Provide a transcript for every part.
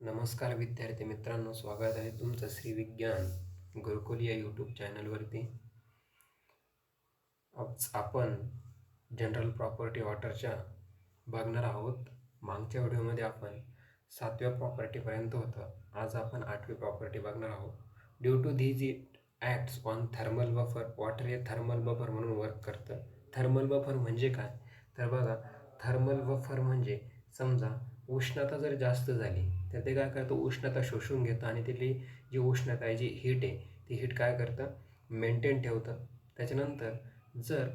नमस्कार विद्यार्थी मित्रांनो, स्वागत आहे तुमचं श्री विज्ञान गुरुकुल या यूट्यूब चॅनलवरती. आज आपण जनरल प्रॉपर्टी वॉटरच्या बघणार आहोत. मागच्या व्हिडिओमध्ये आपण 7व्या प्रॉपर्टीपर्यंत होतं. आज आपण 8वी प्रॉपर्टी बघणार आहोत. Due to these it acts on thermal buffer. Water हे थर्मल बफर म्हणून वर्क करतं. थर्मल बफर म्हणजे काय? तर बघा, थर्मल बफर म्हणजे समजा उष्णता जर जास्त झाली तर ते काय करतं, उष्णता शोषून घेतं आणि तिथली जी उष्णता आहे, जी हीट आहे, ती हीट काय करतं, मेंटेन ठेवतं. त्याच्यानंतर जर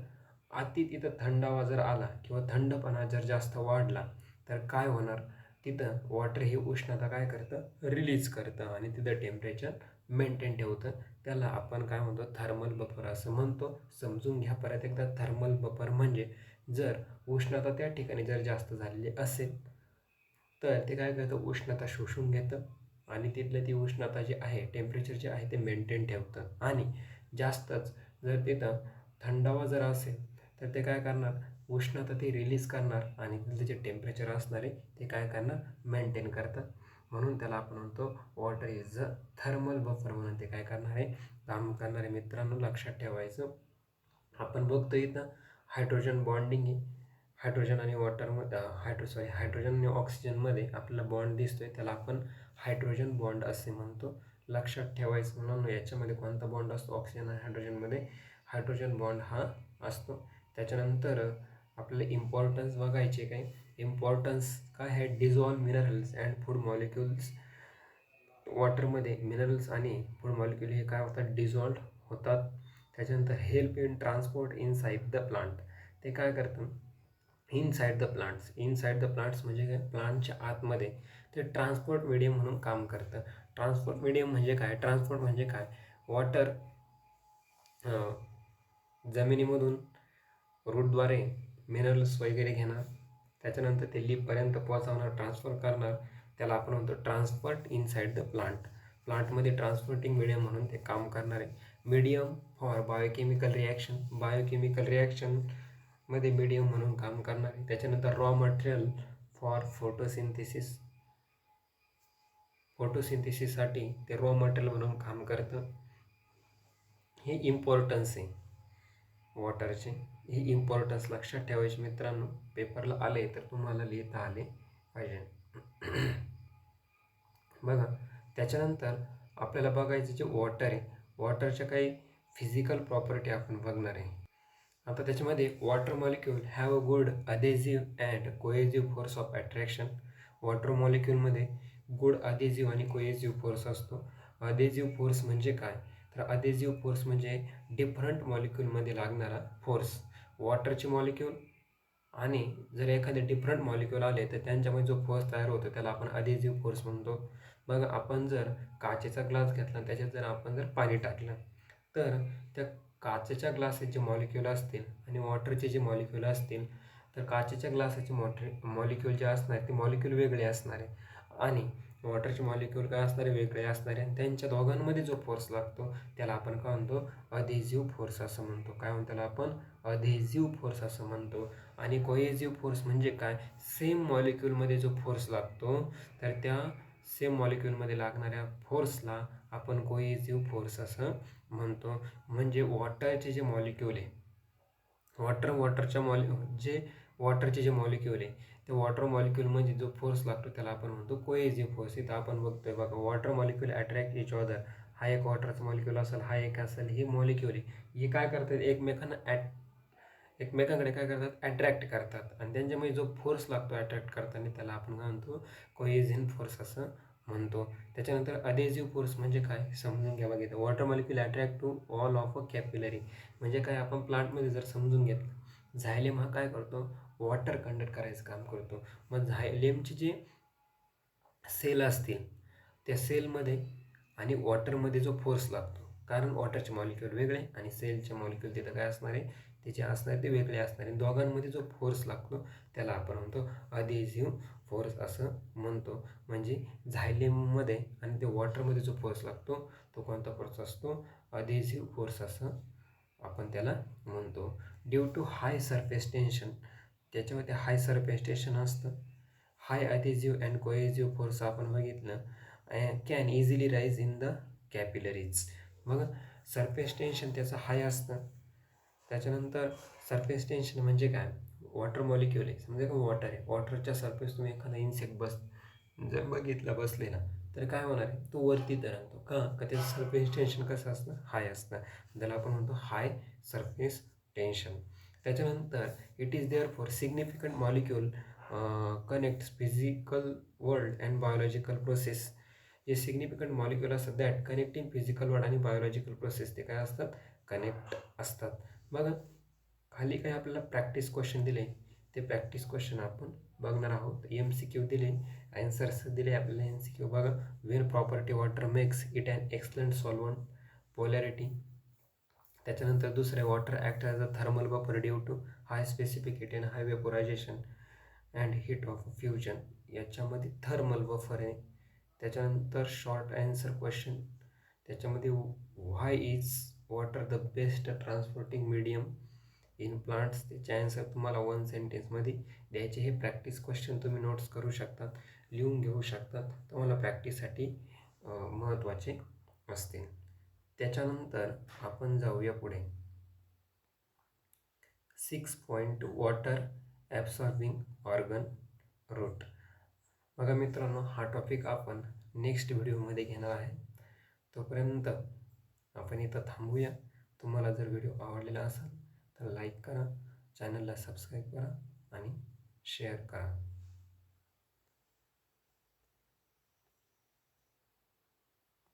तिथं थंडावा जर आला किंवा थंडपणा जर जास्त वाढला तर काय होणार, तिथं वॉटर ही उष्णता काय करतं, रिलीज करतं आणि तिथं टेम्परेचर मेंटेन ठेवतं. त्याला आपण काय म्हणतो, थर्मल बफर असं म्हणतो. समजून घ्या परत एकदा. थर्मल बफर म्हणजे जर उष्णता त्या ठिकाणी जर जास्त झालेली असेल तर ते काय करतं, उष्णता शोषून घेतं आणि तिथलं ती उष्णता जी आहे, टेम्परेचर जे आहे ते मेंटेन ठेवतं. आणि जास्तच जर तिथं थंडावा जर असेल तर ते काय करणार, उष्णता ती रिलीज करणार आणि तिथलं जे टेम्परेचर असणार आहे ते काय करणार, मेंटेन करतं. म्हणून त्याला आपण म्हणतो water is a thermal buffer म्हणून ते काय करणार आहे, काम करणार आहे. मित्रांनो, लक्षात ठेवायचं. आपण बघतो इथं हायड्रोजन बॉन्डिंग आहे. हायड्रोजन आणि वॉटरमध्ये हायड्रोजन आणि ऑक्सिजनमध्ये आपल्याला बॉन्ड दिसतोय, त्याला आपण हायड्रोजन बॉन्ड असे म्हणतो. लक्षात ठेवायचं. म्हणून याच्यामध्ये कोणता बॉन्ड असतो, ऑक्सिजन आणि हायड्रोजनमध्ये हायड्रोजन बॉन्ड हा असतो. त्याच्यानंतर आपल्याला इम्पॉर्टन्स बघायचे. काय इम्पॉर्टन्स काय आहे, dissolve minerals and food molecules. वॉटरमध्ये मिनरल्स आणि फूड मॉलिक्युल हे काय होतात, डिझॉल्व होतात. त्याच्यानंतर help in transport inside the plant. ते काय करतं, inside the plants. Inside the plants म्हणजे काय, प्लांटच्या आतमध्ये ते ट्रान्सपोर्ट मीडियम म्हणून काम करतं. ट्रान्सपोर्ट मीडियम म्हणजे काय, ट्रान्सपोर्ट म्हणजे काय, वॉटर जमिनीमधून रूटद्वारे मिनरल्स वगैरे घेणार, त्याच्यानंतर ते लीफपर्यंत पोहोचवणार, ट्रान्सफर करणार. त्याला आपण म्हणतो ट्रान्सपोर्ट इनसाइड द प्लांट. प्लांटमध्ये ट्रान्सपोर्टिंग मीडियम म्हणून ते काम करणार आहे. Medium for biochemical reaction. Biochemical रिॲक्शनमध्ये मीडियम म्हणून काम करणार आहे. त्याच्यानंतर रॉ मटेरियल फॉर फोटोसिंथेसिस. फोटोसिंथेसिससाठी ते रॉ मटेरियल म्हणून काम करतं. हे इम्पॉर्टन्स आहे वॉटरचे. ही इम्पॉर्टन्स लक्षात ठेवायची मित्रांनो. पेपरला आले तर तुम्हाला लिहिता आले पाहिजे. बघा, त्याच्यानंतर आपल्याला बघायचं जे वॉटर आहे, वॉटरच्या काही फिजिकल प्रॉपर्टी आपण बघणार आहे. आता त्याच्यामध्ये water molecule have a good adhesive and cohesive force of attraction. Water मॉलिक्यूलमध्ये गुड अधेझिव्ह आणि कोएझिव्ह फोर्स असतो. अधेझिव्ह फोर्स म्हणजे काय, तर अधेझिव्ह फोर्स म्हणजे डिफरंट मॉलिक्यूलमध्ये लागणारा फोर्स. वॉटरचे मॉलिक्यूल आणि जर एखादे डिफरंट मॉलिक्यूल आले तर त्यांच्यामध्ये जो फोर्स तयार होतो त्याला आपण अधेझिव्ह फोर्स म्हणतो. मग आपण जर काचेचा ग्लास घेतला, त्याच्यात जर आपण जर पाणी टाकलं तर त्या काचेच्या ग्लासेस जे मॉलिक्यूल असतील आणि वॉटरचे जे मॉलिक्यूल असतील, तर काचेच्या ग्लासाचे मॉलिक्यूल जे असणार ते मॉलिक्यूल वेगळे असणार आहे आणि वॉटरचे मॉलिक्यूल काय असणारे, वेगळे असणारे. आणि त्यांच्या दोघांमध्ये जो फोर्स लागतो त्याला आपण काय म्हणतो, अधेझिव्ह फोर्स असं म्हणतो. काय म्हणतो त्याला आपण, अधेझिव्ह फोर्स असं म्हणतो. आणि कोएझिव्ह फोर्स म्हणजे काय, सेम मॉलिक्यूलमध्ये जो फोर्स लागतो तर त्या सेम मॉलिक्यूलमध्ये लागणाऱ्या फोर्सला आपण कोएझिव्ह फोर्स असं म्हणतो. म्हणजे वॉटरचे जे मॉलिक्यूल आहे, वॉटरचे जे मॉलिक्यूल आहे ते वॉटर मॉलिक्यूलमध्ये जो फोर्स लागतो त्याला आपण म्हणतो कोएझिव्ह फोर्स. इथं आपण बघतोय बघा, water molecule attract each other. हा एक वॉटरचा मॉलिक्यूल असेल, हा एक असेल, ही मॉलिक्यूल आहे, हे काय करतात, एकमेकांकडे काय करतात, अट्रॅक्ट करतात आणि त्यांच्यामध्ये जो फोर्स लागतो अट्रॅक्ट करताना त्याला आपण काय म्हणतो, कोएझिव्ह फोर्स असं म्हणतो. त्याच्यानंतर अधेझिव्ह फोर्स म्हणजे काय समजून घ्या. बघितलं, water molecule attract to all of a capillary. म्हणजे काय, आपण प्लांटमध्ये जर समजून घेतलं, झायलेम हा काय करतो, वॉटर कंडक्ट करायचं काम करतो. मग झायलेमचे जे सेल असतील त्या सेलमध्ये आणि वॉटरमध्ये जो फोर्स लागतो, कारण वॉटरचे मॉलिक्यूल वेगळे आणि सेलचे मॉलिक्यूल तिथं काय असणार आहे, त्याचे असणार ते वेगळे असणार आहे. दोघांमध्ये जो फोर्स लागतो त्याला आपण म्हणतो अधेझिव्ह फोर्स असं म्हणतो. म्हणजे झायलेममध्ये आणि ते वॉटरमध्ये जो फोर्स लागतो तो कोणता फोर्स असतो, अधेझिव्ह फोर्स असं आपण त्याला म्हणतो. Due to high surface tension. त्याच्यामध्ये हाय सरफेस टेन्शन असतं. High adhesive and cohesive force आपण बघितलं can easily rise in the capillaries. मग सरफेस टेन्शन त्याचं हाय असतं. त्याच्यानंतर सरफेस टेन्शन म्हणजे काय, वॉटर मॉलिक्यूल आहे, समजा का वॉटर आहे, वॉटरच्या सरफेस तुम्ही एखादा इन्सेक्ट जर बघितला बसलेला तर काय होणार आहे, तो वरती तरंगतो का त्याचं सरफेस टेन्शन कसं असतं, हाय असतं. त्याला आपण म्हणतो हाय सरफेस टेन्शन. त्याच्यानंतर it is there for significant molecule connect physical world and biological process. जे सिग्निफिकंट मॉलिक्यूल असतात दॅट कनेक्टिंग फिजिकल वर्ल्ड आणि बायोलॉजिकल प्रोसेस ते काय असतात, कनेक्ट असतात. बघा खाली काही आपल्याला प्रॅक्टिस क्वेश्चन दिले, ते प्रॅक्टिस क्वेश्चन आपण बघणार आहोत. MCQ दिले, आन्सर्स दिले आपल्याला. MCQ बघा, when property water makes it an excellent solvent polarity. त्याच्यानंतर दुसरे water act as a thermal buffer due to high specific heat and high vaporization and heat of fusion. याच्यामध्ये थर्मल बफर आहे. त्याच्यानंतर short answer question, त्याच्यामध्ये why is water the best transporting medium in plants. त्याचे answer तुम्हाला 1 सेंटेन्समध्ये द्यायचे. हे practice question तुम्ही notes करू शकतात, लिहून घेऊ शकतात, तुम्हाला प्रॅक्टिससाठी महत्त्वाचे असतील. त्याच्यानंतर आपण जाऊया पुढे. 6 वॉटर ॲब्सॉर्बिंग ऑर्गन रूट. बघा मित्रांनो, हा टॉपिक आपण नेक्स्ट व्हिडिओमध्ये घेणार आहे. तोपर्यंत आपण इथं थांबूया. तुम्हाला जर व्हिडिओ आवडलेला असेल तर लाईक करा, चॅनलला सबस्क्राईब करा आणि शेअर करा.